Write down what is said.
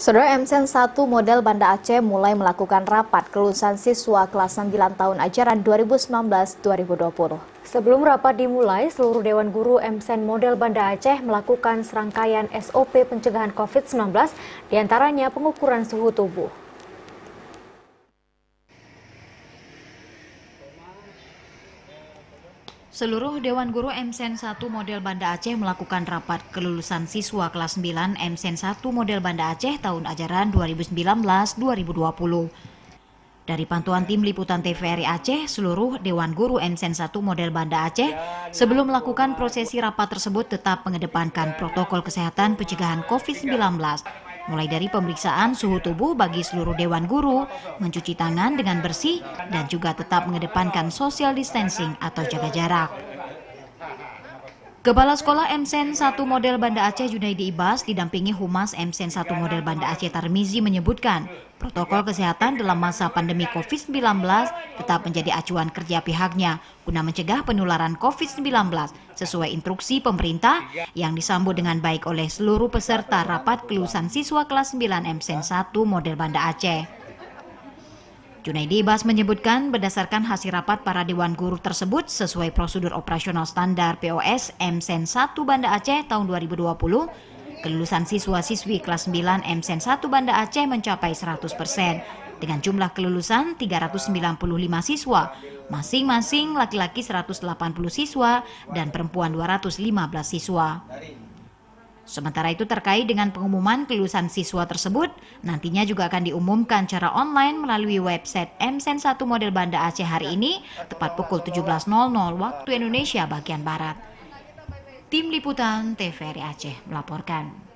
Saudara, MSen 1 model Banda Aceh mulai melakukan rapat kelulusan siswa kelas 9 tahun ajaran 2019-2020. Sebelum rapat dimulai, seluruh Dewan Guru MSen model Banda Aceh melakukan serangkaian SOP pencegahan COVID-19, diantaranya pengukuran suhu tubuh. Seluruh Dewan Guru MSen 1 model Banda Aceh melakukan rapat kelulusan siswa kelas 9 MSen 1 model Banda Aceh tahun ajaran 2019-2020. Dari pantauan tim liputan TVRI Aceh, seluruh Dewan Guru MSen 1 model Banda Aceh sebelum melakukan prosesi rapat tersebut tetap mengedepankan protokol kesehatan pencegahan COVID-19. Mulai dari pemeriksaan suhu tubuh bagi seluruh Dewan Guru, mencuci tangan dengan bersih, dan juga tetap mengedepankan social distancing atau jaga jarak. Kepala Sekolah MSen 1 model Banda Aceh Junaidi Ibas didampingi Humas MSen 1 model Banda Aceh Tarmizi menyebutkan, protokol kesehatan dalam masa pandemi COVID-19 tetap menjadi acuan kerja pihaknya guna mencegah penularan COVID-19 sesuai instruksi pemerintah yang disambut dengan baik oleh seluruh peserta rapat kelulusan siswa kelas 9 MSen 1 model Banda Aceh. Junaidi Ibas menyebutkan berdasarkan hasil rapat para Dewan Guru tersebut sesuai prosedur operasional standar POS MSen 1 Banda Aceh tahun 2020, kelulusan siswa-siswi kelas 9 MSen 1 Banda Aceh mencapai 100%, dengan jumlah kelulusan 395 siswa, masing-masing laki-laki 180 siswa dan perempuan 215 siswa. Sementara itu terkait dengan pengumuman kelulusan siswa tersebut, nantinya juga akan diumumkan secara online melalui website MSen 1 model Banda Aceh hari ini, tepat pukul 17.00 waktu Indonesia bagian Barat. Tim Liputan TVRI Aceh melaporkan.